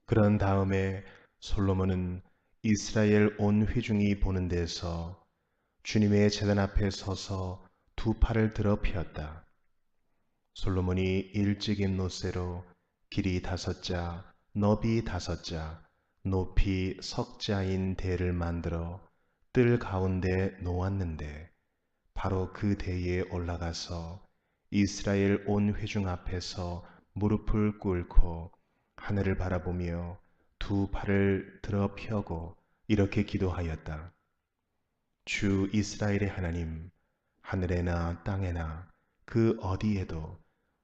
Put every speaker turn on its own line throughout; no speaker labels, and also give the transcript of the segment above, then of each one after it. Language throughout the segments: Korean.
그런 다음에 솔로몬은 이스라엘 온 회중이 보는 데서 주님의 제단 앞에 서서 두 팔을 들어 펴었다. 솔로몬이 일찍인 놋새로 길이 5자, 너비 5자, 높이 석자인 대를 만들어 뜰 가운데 놓았는데 바로 그 대에 올라가서 이스라엘 온 회중 앞에서 무릎을 꿇고 하늘을 바라보며 두 팔을 들어 펴고 이렇게 기도하였다. 주 이스라엘의 하나님, 하늘에나 땅에나 그 어디에도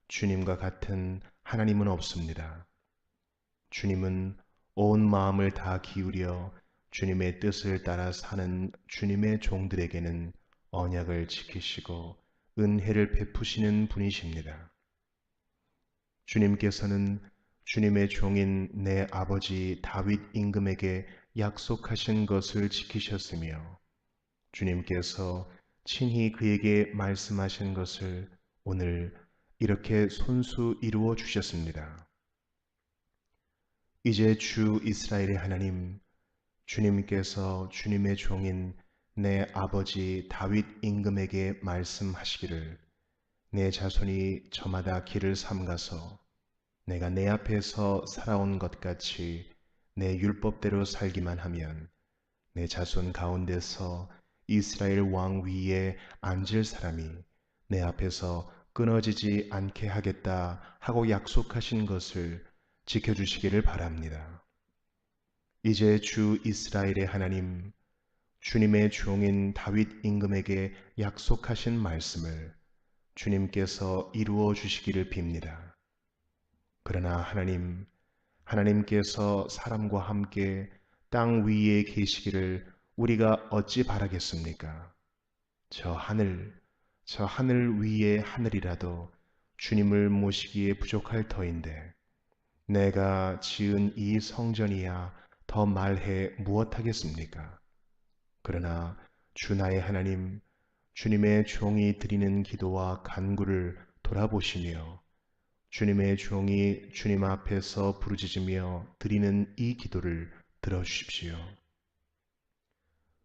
주님과 같은 하나님은 없습니다. 주님은 온 마음을 다 기울여 주님의 뜻을 따라 사는 주님의 종들에게는 언약을 지키시고 은혜를 베푸시는 분이십니다. 주님께서는 주님의 종인 내 아버지 다윗 임금에게 약속하신 것을 지키셨으며 주님께서 친히 그에게 말씀하신 것을 오늘 이렇게 손수 이루어 주셨습니다. 이제 주 이스라엘의 하나님, 주님께서 주님의 종인 내 아버지 다윗 임금에게 말씀하시기를 내 자손이 저마다 길을 삼가서 내가 내 앞에서 살아온 것 같이 내 율법대로 살기만 하면 내 자손 가운데서 이스라엘 왕 위에 앉을 사람이 내 앞에서 끊어지지 않게 하겠다 하고 약속하신 것을 지켜주시기를 바랍니다. 이제 주 이스라엘의 하나님, 주님의 종인 다윗 임금에게 약속하신 말씀을 주님께서 이루어 주시기를 빕니다. 그러나 하나님, 하나님께서 사람과 함께 땅 위에 계시기를 우리가 어찌 바라겠습니까? 저 하늘 위의 하늘이라도 주님을 모시기에 부족할 터인데 내가 지은 이 성전이야 더 말해 무엇하겠습니까? 그러나 주 나의 하나님, 주님의 종이 드리는 기도와 간구를 돌아보시며 주님의 종이 주님 앞에서 부르짖으며 드리는 이 기도를 들어주십시오.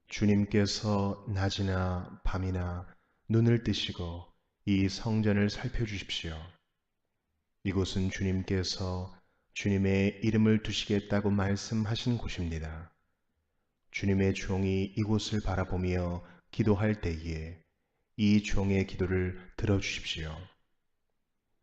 주님께서 낮이나 밤이나 눈을 뜨시고 이 성전을 살펴주십시오. 이곳은 주님께서 주님의 이름을 두시겠다고 말씀하신 곳입니다. 주님의 종이 이곳을 바라보며 기도할 때에 이 종의 기도를 들어주십시오.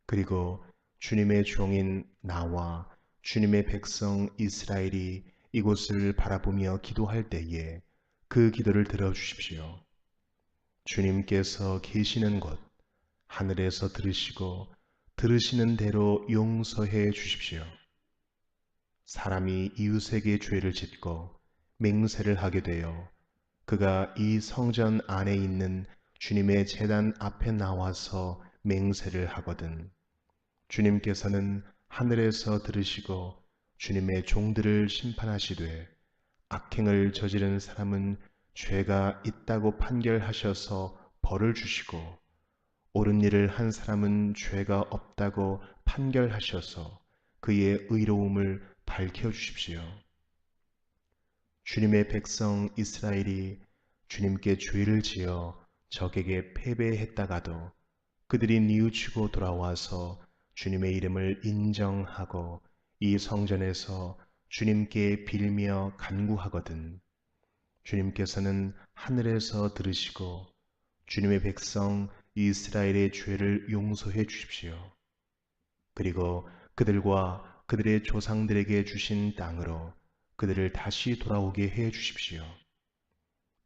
그리고 주님의 종인 나와 주님의 백성 이스라엘이 이곳을 바라보며 기도할 때에 그 기도를 들어주십시오. 주님께서 계시는 곳 하늘에서 들으시고 들으시는 대로 용서해 주십시오. 사람이 이웃에게 죄를 짓고 맹세를 하게 되어 그가 이 성전 안에 있는 주님의 제단 앞에 나와서 맹세를 하거든 주님께서는 하늘에서 들으시고 주님의 종들을 심판하시되 악행을 저지른 사람은 죄가 있다고 판결하셔서 벌을 주시고 옳은 일을 한 사람은 죄가 없다고 판결하셔서 그의 의로움을 밝혀주십시오. 주님의 백성 이스라엘이 주님께 죄를 지어 적에게 패배했다가도 그들이 뉘우치고 돌아와서 주님의 이름을 인정하고 이 성전에서 주님께 빌며 간구하거든 주님께서는 하늘에서 들으시고 주님의 백성 이스라엘의 죄를 용서해 주십시오. 그리고 그들과 그들의 조상들에게 주신 땅으로 그들을 다시 돌아오게 해 주십시오.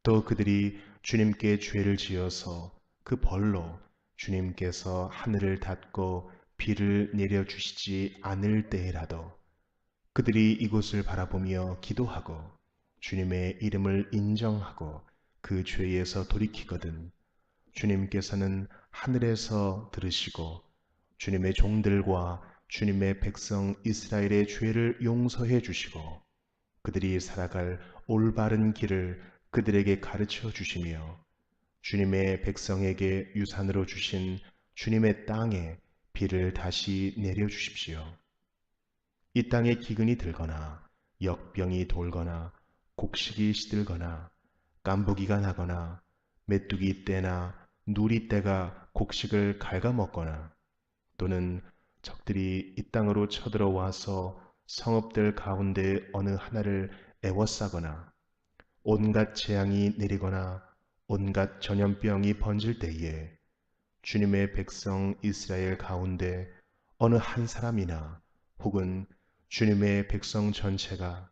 또 그들이 주님께 죄를 지어서 그 벌로 주님께서 하늘을 닫고 비를 내려주시지 않을 때에라도 그들이 이곳을 바라보며 기도하고 주님의 이름을 인정하고 그 죄에서 돌이키거든 주님께서는 하늘에서 들으시고 주님의 종들과 주님의 백성 이스라엘의 죄를 용서해 주시고 그들이 살아갈 올바른 길을 그들에게 가르쳐 주시며 주님의 백성에게 유산으로 주신 주님의 땅에 비를 다시 내려 주십시오. 이 땅에 기근이 들거나 역병이 돌거나 곡식이 시들거나 깐부기가 나거나 메뚜기 떼나 누리 떼가 곡식을 갉아먹거나 또는 적들이 이 땅으로 쳐들어와서 성읍들 가운데 어느 하나를 애워싸거나 온갖 재앙이 내리거나 온갖 전염병이 번질 때에 주님의 백성 이스라엘 가운데 어느 한 사람이나 혹은 주님의 백성 전체가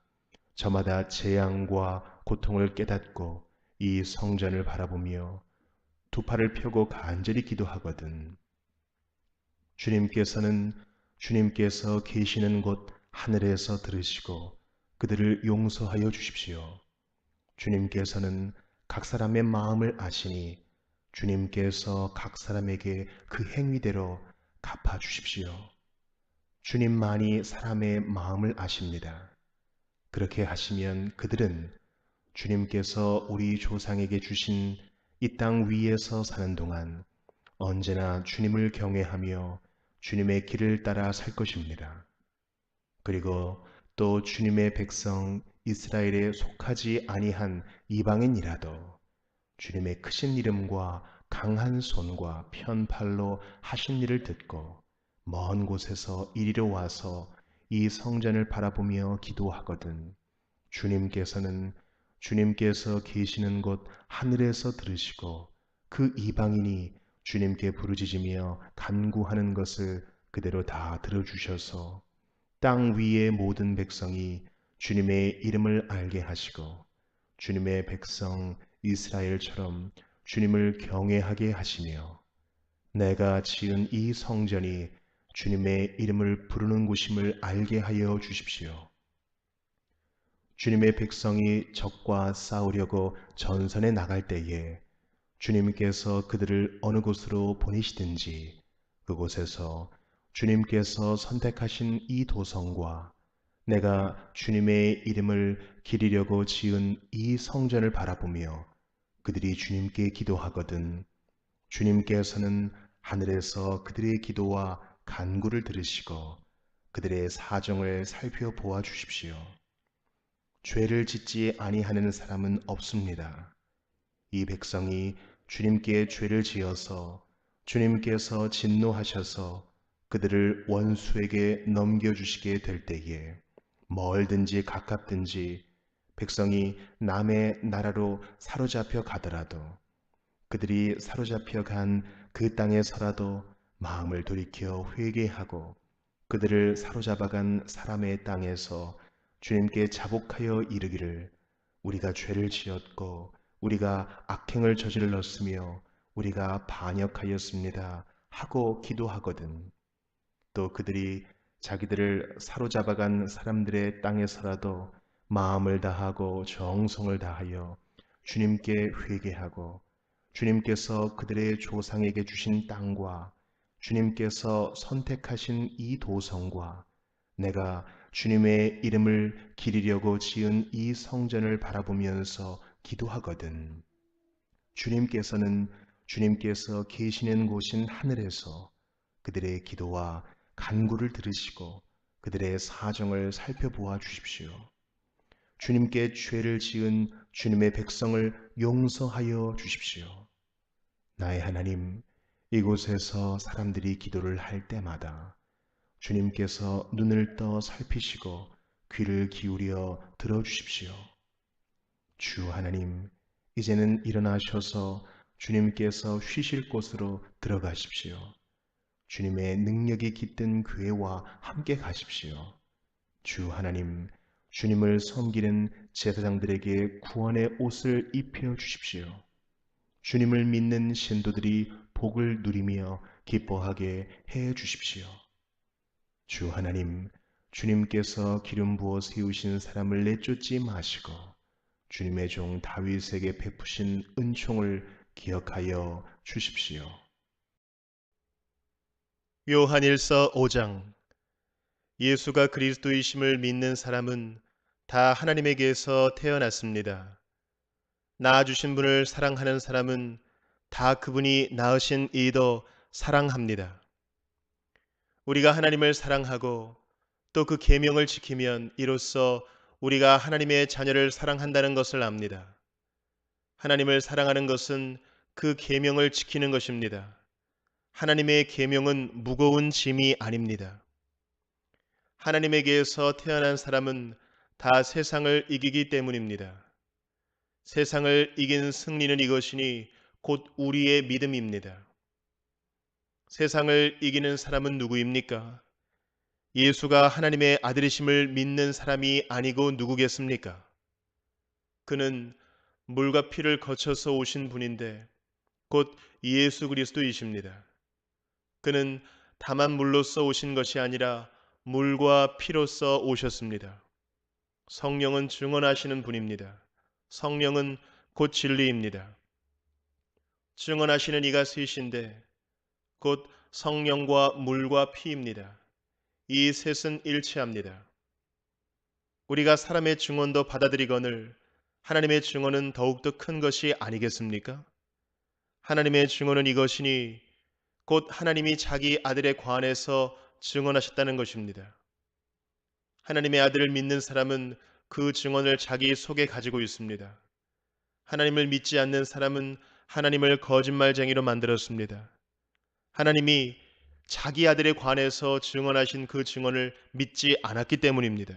저마다 재앙과 고통을 깨닫고 이 성전을 바라보며 두 팔을 펴고 간절히 기도하거든 주님께서 계시는 곳 하늘에서 들으시고 그들을 용서하여 주십시오. 주님께서는 각 사람의 마음을 아시니 주님께서 각 사람에게 그 행위대로 갚아 주십시오. 주님만이 사람의 마음을 아십니다. 그렇게 하시면 그들은 주님께서 우리 조상에게 주신 이 땅 위에서 사는 동안 언제나 주님을 경외하며 주님의 길을 따라 살 것입니다. 그리고 또 주님의 백성 이스라엘에 속하지 아니한 이방인이라도 주님의 크신 이름과 강한 손과 편팔로 하신 일을 듣고 먼 곳에서 이리로 와서 이 성전을 바라보며 기도하거든 주님께서 계시는 곳 하늘에서 들으시고 그 이방인이 주님께 부르짖으며 간구하는 것을 그대로 다 들어주셔서 땅 위의 모든 백성이 주님의 이름을 알게 하시고 주님의 백성 이스라엘처럼 주님을 경외하게 하시며 내가 지은 이 성전이 주님의 이름을 부르는 곳임을 알게 하여 주십시오. 주님의 백성이 적과 싸우려고 전선에 나갈 때에 주님께서 그들을 어느 곳으로 보내시든지 그곳에서 주님께서 선택하신 이 도성과 내가 주님의 이름을 기리려고 지은 이 성전을 바라보며 그들이 주님께 기도하거든 주님께서는 하늘에서 그들의 기도와 간구를 들으시고 그들의 사정을 살펴보아 주십시오. 죄를 짓지 아니하는 사람은 없습니다. 이 백성이 주님께 죄를 지어서 주님께서 진노하셔서 그들을 원수에게 넘겨주시게 될 때에 멀든지 가깝든지 백성이 남의 나라로 사로잡혀 가더라도 그들이 사로잡혀 간 그 땅에서라도 마음을 돌이켜 회개하고 그들을 사로잡아간 사람의 땅에서 주님께 자복하여 이르기를 우리가 죄를 지었고 우리가 악행을 저질렀으며 우리가 반역하였습니다 하고 기도하거든 또 그들이 자기들을 사로잡아간 사람들의 땅에서라도 마음을 다하고 정성을 다하여 주님께 회개하고 주님께서 그들의 조상에게 주신 땅과 주님께서 선택하신 이 도성과 내가 주님의 이름을 기리려고 지은 이 성전을 바라보면서 기도하거든 주님께서 계시는 곳인 하늘에서 그들의 기도와 간구를 들으시고 그들의 사정을 살펴보아 주십시오. 주님께 죄를 지은 주님의 백성을 용서하여 주십시오. 나의 하나님, 이곳에서 사람들이 기도를 할 때마다 주님께서 눈을 떠 살피시고 귀를 기울여 들어주십시오. 주 하나님, 이제는 일어나셔서 주님께서 쉬실 곳으로 들어가십시오. 주님의 능력이 깃든 교회와 함께 가십시오. 주 하나님, 주님을 섬기는 제사장들에게 구원의 옷을 입혀 주십시오. 주님을 믿는 신도들이 복을 누리며 기뻐하게 해 주십시오. 주 하나님, 주님께서 기름 부어 세우신 사람을 내쫓지 마시고 주님의 종 다윗에게 베푸신 은총을 기억하여 주십시오. 요한일서 5장. 예수가 그리스도이심을 믿는 사람은 다 하나님에게서 태어났습니다. 낳아주신 분을 사랑하는 사람은 다 그분이 낳으신 이도 사랑합니다. 우리가 하나님을 사랑하고 또 그 계명을 지키면 이로써 우리가 하나님의 자녀를 사랑한다는 것을 압니다. 하나님을 사랑하는 것은 그 계명을 지키는 것입니다. 하나님의 계명은 무거운 짐이 아닙니다. 하나님에게서 태어난 사람은 다 세상을 이기기 때문입니다. 세상을 이긴 승리는 이것이니 곧 우리의 믿음입니다. 세상을 이기는 사람은 누구입니까? 예수가 하나님의 아들이심을 믿는 사람이 아니고 누구겠습니까? 그는 물과 피를 거쳐서 오신 분인데 곧 예수 그리스도이십니다. 그는 다만 물로써 오신 것이 아니라 물과 피로써 오셨습니다. 성령은 증언하시는 분입니다. 성령은 곧 진리입니다. 증언하시는 이가 셋인데 곧 성령과 물과 피입니다. 이 셋은 일치합니다. 우리가 사람의 증언도 받아들이거늘 하나님의 증언은 더욱더 큰 것이 아니겠습니까? 하나님의 증언은 이것이니 곧 하나님이 자기 아들의 관에서 증언하셨다는 것입니다. 하나님의 아들을 믿는 사람은 그 증언을 자기 속에 가지고 있습니다. 하나님을 믿지 않는 사람은 하나님을 거짓말쟁이로 만들었습니다. 하나님이 자기 아들에 관해서 증언하신 그 증언을 믿지 않았기 때문입니다.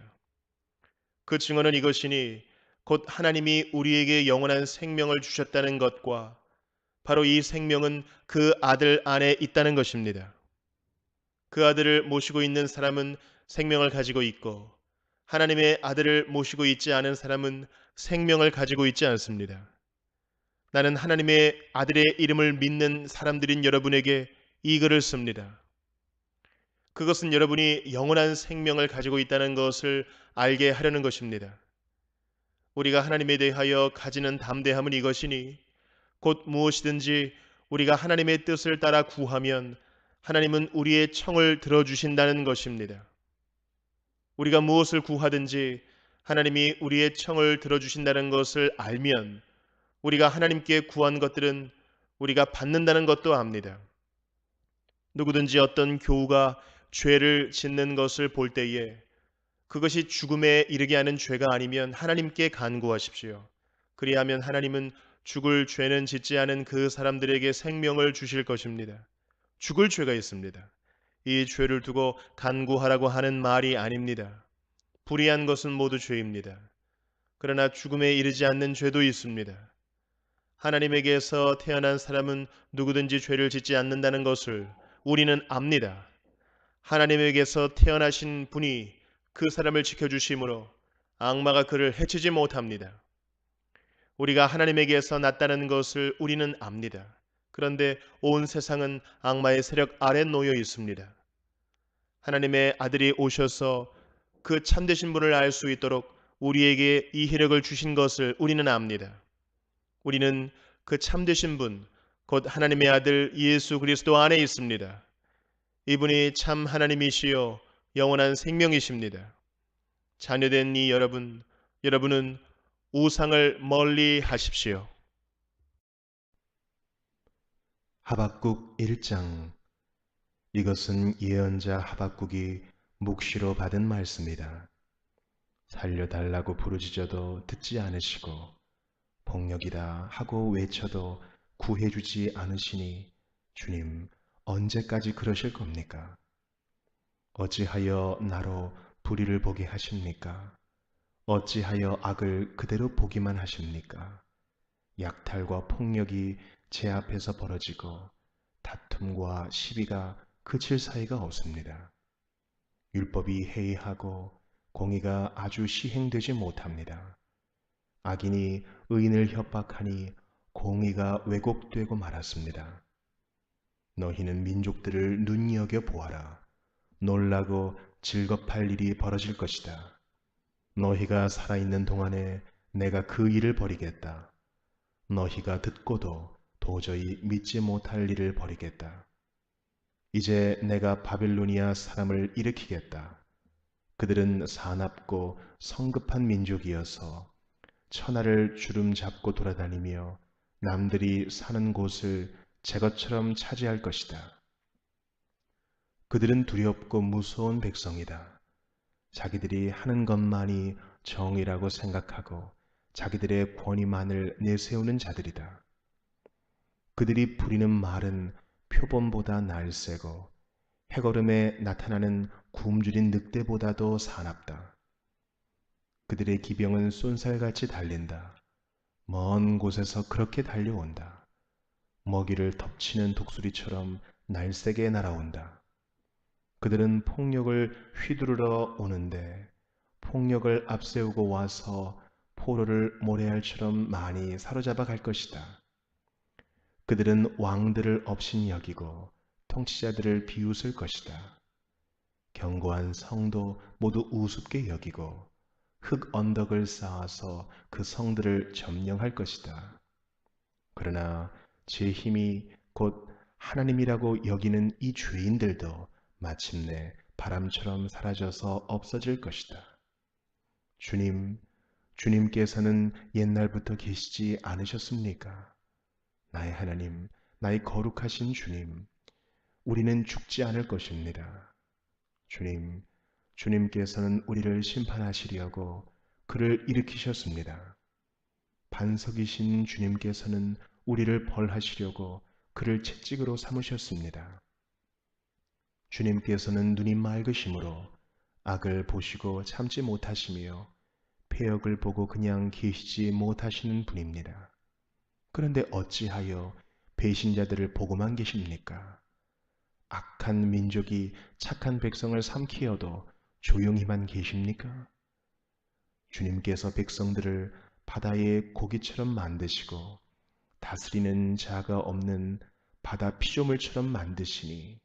그 증언은 이것이니 곧 하나님이 우리에게 영원한 생명을 주셨다는 것과 바로 이 생명은 그 아들 안에 있다는 것입니다. 그 아들을 모시고 있는 사람은 생명을 가지고 있고 하나님의 아들을 모시고 있지 않은 사람은 생명을 가지고 있지 않습니다. 나는 하나님의 아들의 이름을 믿는 사람들인 여러분에게 이 글을 씁니다. 그것은 여러분이 영원한 생명을 가지고 있다는 것을 알게 하려는 것입니다. 우리가 하나님에 대하여 가지는 담대함은 이것이니 곧 무엇이든지 우리가 하나님의 뜻을 따라 구하면 하나님은 우리의 청을 들어주신다는 것입니다. 우리가 무엇을 구하든지 하나님이 우리의 청을 들어주신다는 것을 알면 우리가 하나님께 구한 것들은 우리가 받는다는 것도 압니다. 누구든지 어떤 교우가 죄를 짓는 것을 볼 때에 그것이 죽음에 이르게 하는 죄가 아니면 하나님께 간구하십시오. 그리하면 하나님은 죽을 죄는 짓지 않은 그 사람들에게 생명을 주실 것입니다. 죽을 죄가 있습니다. 이 죄를 두고 간구하라고 하는 말이 아닙니다. 불의한 것은 모두 죄입니다. 그러나 죽음에 이르지 않는 죄도 있습니다. 하나님에게서 태어난 사람은 누구든지 죄를 짓지 않는다는 것을 우리는 압니다. 하나님에게서 태어나신 분이 그 사람을 지켜주심으로 악마가 그를 해치지 못합니다. 우리가 하나님에게서 났다는 것을 우리는 압니다. 그런데 온 세상은 악마의 세력 아래 놓여 있습니다. 하나님의 아들이 오셔서 그 참되신 분을 알 수 있도록 우리에게 이 희력을 주신 것을 우리는 압니다. 우리는 그 참되신 분, 곧 하나님의 아들 예수 그리스도 안에 있습니다. 이분이 참 하나님이시요 영원한 생명이십니다. 자녀된 이 여러분은 우상을 멀리 하십시오.
하박국 1장. 이것은 예언자 하박국이 묵시로 받은 말씀이다. 살려달라고 부르짖어도 듣지 않으시고 폭력이다 하고 외쳐도 구해주지 않으시니 주님 언제까지 그러실 겁니까? 어찌하여 나로 불의를 보게 하십니까? 어찌하여 악을 그대로 보기만 하십니까? 약탈과 폭력이 제 앞에서 벌어지고 다툼과 시비가 그칠 사이가 없습니다. 율법이 해이하고 공의가 아주 시행되지 못합니다. 악인이 의인을 협박하니 공의가 왜곡되고 말았습니다. 너희는 민족들을 눈여겨 보아라. 놀라고 즐겁할 일이 벌어질 것이다. 너희가 살아있는 동안에 내가 그 일을 벌이겠다. 너희가 듣고도 도저히 믿지 못할 일을 벌이겠다. 이제 내가 바빌로니아 사람을 일으키겠다. 그들은 사납고 성급한 민족이어서 천하를 주름 잡고 돌아다니며 남들이 사는 곳을 제 것처럼 차지할 것이다. 그들은 두렵고 무서운 백성이다. 자기들이 하는 것만이 정의라고 생각하고 자기들의 권위만을 내세우는 자들이다. 그들이 부리는 말은 표범보다 날쌔고 해걸음에 나타나는 굶주린 늑대보다도 사납다. 그들의 기병은 쏜살같이 달린다. 먼 곳에서 그렇게 달려온다. 먹이를 덮치는 독수리처럼 날쌔게 날아온다. 그들은 폭력을 휘두르러 오는데 폭력을 앞세우고 와서 포로를 모래알처럼 많이 사로잡아 갈 것이다. 그들은 왕들을 업신 여기고 통치자들을 비웃을 것이다. 견고한 성도 모두 우습게 여기고 흙 언덕을 쌓아서 그 성들을 점령할 것이다. 그러나 제 힘이 곧 하나님이라고 여기는 이 죄인들도 마침내 바람처럼 사라져서 없어질 것이다. 주님께서는 옛날부터 계시지 않으셨습니까? 나의 하나님, 나의 거룩하신 주님, 우리는 죽지 않을 것입니다. 주님께서는 우리를 심판하시려고 그를 일으키셨습니다. 반석이신 주님께서는 우리를 벌하시려고 그를 채찍으로 삼으셨습니다. 주님께서는 눈이 맑으심으로 악을 보시고 참지 못하시며 패역을 보고 그냥 계시지 못하시는 분입니다. 그런데 어찌하여 배신자들을 보고만 계십니까? 악한 민족이 착한 백성을 삼키어도 조용히만 계십니까? 주님께서 백성들을 바다의 고기처럼 만드시고 다스리는 자가 없는 바다 피조물처럼 만드시니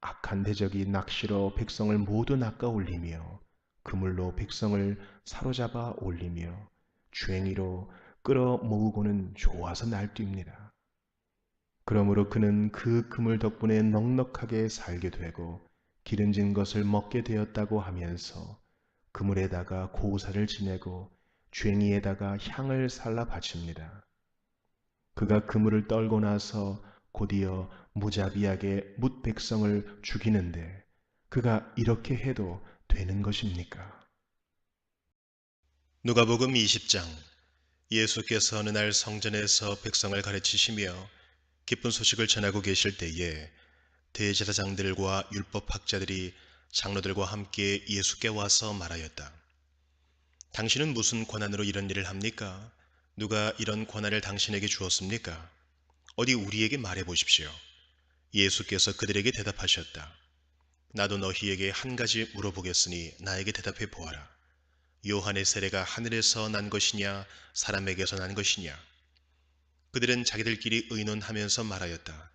악한 대적이 낚시로 백성을 모두 낚아 올리며 그물로 백성을 사로잡아 올리며 주행이로 끌어 모으고는 좋아서 날뜁니다. 그러므로 그는 그 그물 덕분에 넉넉하게 살게 되고 기름진 것을 먹게 되었다고 하면서 그물에다가 고사를 지내고 괭이에다가 향을 살라 바칩니다. 그가 그물을 떨고 나서 곧이어 무자비하게 뭇 백성을 죽이는데 그가 이렇게 해도 되는 것입니까?
누가복음 20장. 예수께서 어느 날 성전에서 백성을 가르치시며 기쁜 소식을 전하고 계실 때에 대제사장들과 율법학자들이 장로들과 함께 예수께 와서 말하였다. 당신은 무슨 권한으로 이런 일을 합니까? 누가 이런 권한을 당신에게 주었습니까? 어디 우리에게 말해 보십시오. 예수께서 그들에게 대답하셨다. 나도 너희에게 한 가지 물어보겠으니 나에게 대답해 보아라. 요한의 세례가 하늘에서 난 것이냐 사람에게서 난 것이냐? 그들은 자기들끼리 의논하면서 말하였다.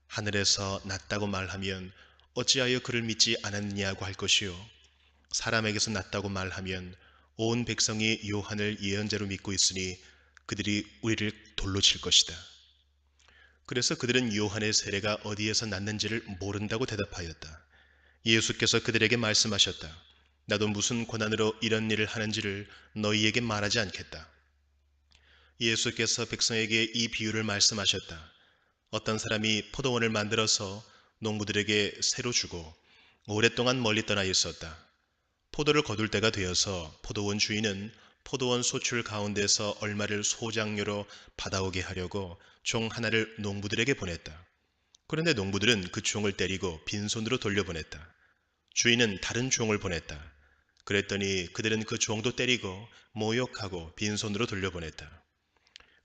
하늘에서 났다고 말하면 어찌하여 그를 믿지 않았느냐고 할 것이요, 사람에게서 났다고 말하면 온 백성이 요한을 예언자로 믿고 있으니 그들이 우리를 돌로 칠 것이다. 그래서 그들은 요한의 세례가 어디에서 났는지를 모른다고 대답하였다. 예수께서 그들에게 말씀하셨다. 나도 무슨 권한으로 이런 일을 하는지를 너희에게 말하지 않겠다. 예수께서 백성에게 이 비유를 말씀하셨다. 어떤 사람이 포도원을 만들어서 농부들에게 새로 주고 오랫동안 멀리 떠나 있었다. 포도를 거둘 때가 되어서 포도원 주인은 포도원 소출 가운데서 얼마를 소장료로 받아오게 하려고 종 하나를 농부들에게 보냈다. 그런데 농부들은 그 종을 때리고 빈손으로 돌려보냈다. 주인은 다른 종을 보냈다. 그랬더니 그들은 그 종도 때리고 모욕하고 빈손으로 돌려보냈다.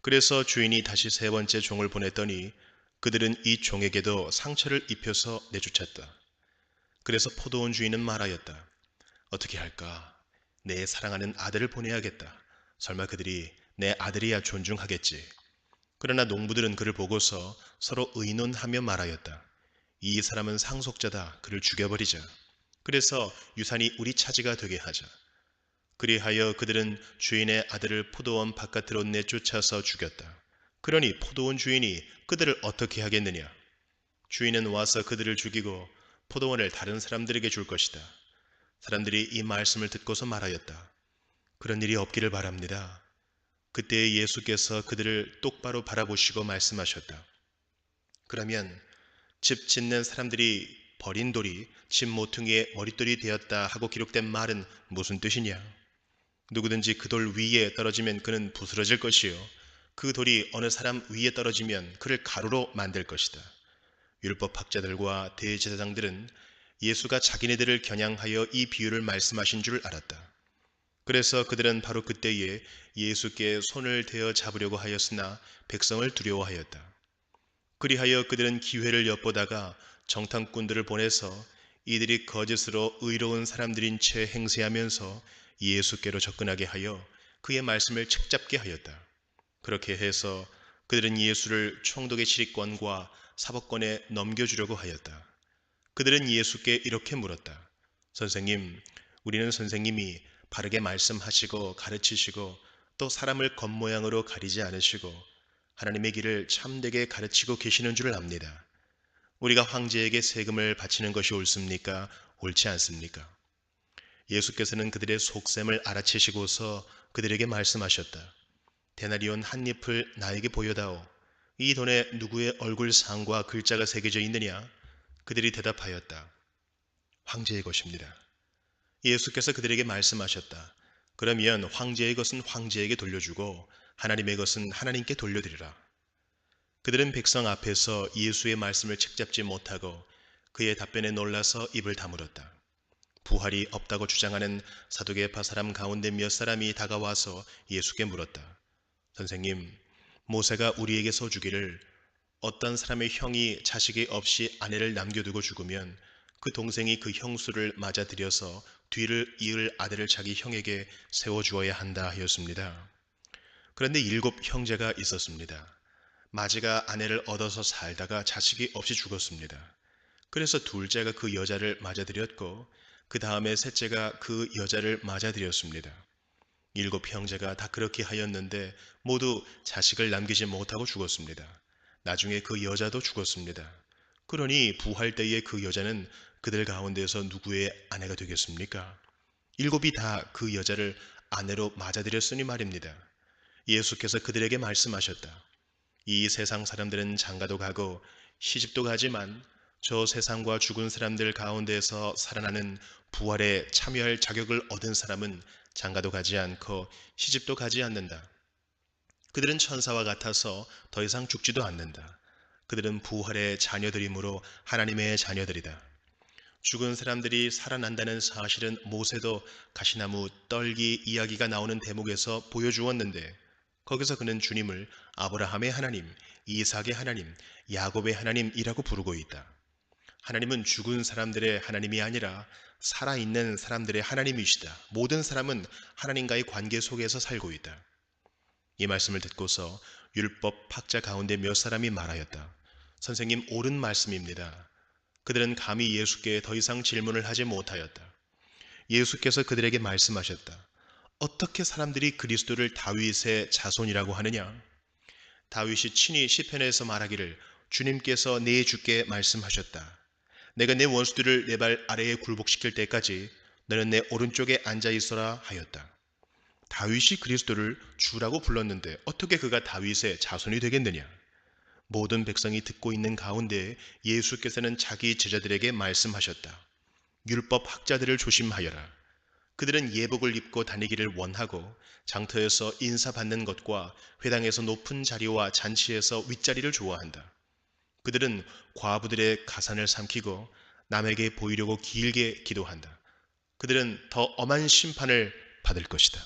그래서 주인이 다시 세 번째 종을 보냈더니 그들은 이 종에게도 상처를 입혀서 내쫓았다. 그래서 포도원 주인은 말하였다. 어떻게 할까? 내 사랑하는 아들을 보내야겠다. 설마 그들이 내 아들이야 존중하겠지. 그러나 농부들은 그를 보고서 서로 의논하며 말하였다. 이 사람은 상속자다. 그를 죽여버리자. 그래서 유산이 우리 차지가 되게 하자. 그리하여 그들은 주인의 아들을 포도원 바깥으로 내쫓아서 죽였다. 그러니 포도원 주인이 그들을 어떻게 하겠느냐? 주인은 와서 그들을 죽이고 포도원을 다른 사람들에게 줄 것이다. 사람들이 이 말씀을 듣고서 말하였다. 그런 일이 없기를 바랍니다. 그때 예수께서 그들을 똑바로 바라보시고 말씀하셨다. 그러면 집 짓는 사람들이 버린 돌이 집 모퉁이의 머릿돌이 되었다 하고 기록된 말은 무슨 뜻이냐? 누구든지 그 돌 위에 떨어지면 그는 부스러질 것이요 그 돌이 어느 사람 위에 떨어지면 그를 가루로 만들 것이다. 율법학자들과 대제사장들은 예수가 자기네들을 겨냥하여 이 비유를 말씀하신 줄 알았다. 그래서 그들은 바로 그때에 예수께 손을 대어 잡으려고 하였으나 백성을 두려워하였다. 그리하여 그들은 기회를 엿보다가 정탐꾼들을 보내서 이들이 거짓으로 의로운 사람들인 채 행세하면서 예수께로 접근하게 하여 그의 말씀을 책잡게 하였다. 그렇게 해서 그들은 예수를 총독의 지휘권과 사법권에 넘겨주려고 하였다. 그들은 예수께 이렇게 물었다. 선생님, 우리는 선생님이 바르게 말씀하시고 가르치시고 또 사람을 겉모양으로 가리지 않으시고 하나님의 길을 참되게 가르치고 계시는 줄 압니다. 우리가 황제에게 세금을 바치는 것이 옳습니까? 옳지 않습니까? 예수께서는 그들의 속셈을 알아채시고서 그들에게 말씀하셨다. 데나리온 한 잎을 나에게 보여다오. 이 돈에 누구의 얼굴상과 글자가 새겨져 있느냐? 그들이 대답하였다. 황제의 것입니다. 예수께서 그들에게 말씀하셨다. 그러면 황제의 것은 황제에게 돌려주고 하나님의 것은 하나님께 돌려드리라. 그들은 백성 앞에서 예수의 말씀을 책잡지 못하고 그의 답변에 놀라서 입을 다물었다. 부활이 없다고 주장하는 사두개파 사람 가운데 몇 사람이 다가와서 예수께 물었다. 선생님, 모세가 우리에게서 주기를 어떤 사람의 형이 자식이 없이 아내를 남겨두고 죽으면 그 동생이 그 형수를 맞아들여서 뒤를 이을 아들을 자기 형에게 세워주어야 한다 하였습니다. 그런데 7 형제가 있었습니다. 마지가 아내를 얻어서 살다가 자식이 없이 죽었습니다. 그래서 둘째가 그 여자를 맞아들였고 그 다음에 셋째가 그 여자를 맞아들였습니다. 7 형제가 다 그렇게 하였는데 모두 자식을 남기지 못하고 죽었습니다. 나중에 그 여자도 죽었습니다. 그러니 부활 때에 그 여자는 그들 가운데서 누구의 아내가 되겠습니까? 7이 다 그 여자를 아내로 맞아들였으니 말입니다. 예수께서 그들에게 말씀하셨다. 이 세상 사람들은 장가도 가고 시집도 가지만 저 세상과 죽은 사람들 가운데서 살아나는 부활에 참여할 자격을 얻은 사람은 장가도 가지 않고 시집도 가지 않는다. 그들은 천사와 같아서 더 이상 죽지도 않는다. 그들은 부활의 자녀들이므로 하나님의 자녀들이다. 죽은 사람들이 살아난다는 사실은 모세도 가시나무 떨기 이야기가 나오는 대목에서 보여주었는데 거기서 그는 주님을 아브라함의 하나님, 이삭의 하나님, 야곱의 하나님이라고 부르고 있다. 하나님은 죽은 사람들의 하나님이 아니라 살아있는 사람들의 하나님이시다. 모든 사람은 하나님과의 관계 속에서 살고 있다. 이 말씀을 듣고서 율법 학자 가운데 몇 사람이 말하였다. 선생님, 옳은 말씀입니다. 그들은 감히 예수께 더 이상 질문을 하지 못하였다. 예수께서 그들에게 말씀하셨다. 어떻게 사람들이 그리스도를 다윗의 자손이라고 하느냐? 다윗이 친히 시편에서 말하기를 주님께서 내 주께 말씀하셨다. 내가 내 원수들을 내 발 아래에 굴복시킬 때까지 너는 내 오른쪽에 앉아 있어라 하였다. 다윗이 그리스도를 주라고 불렀는데 어떻게 그가 다윗의 자손이 되겠느냐? 모든 백성이 듣고 있는 가운데 예수께서는 자기 제자들에게 말씀하셨다. 율법 학자들을 조심하여라. 그들은 예복을 입고 다니기를 원하고 장터에서 인사받는 것과 회당에서 높은 자리와 잔치에서 윗자리를 좋아한다. 그들은 과부들의 가산을 삼키고 남에게 보이려고 길게 기도한다. 그들은 더 엄한 심판을 받을 것이다.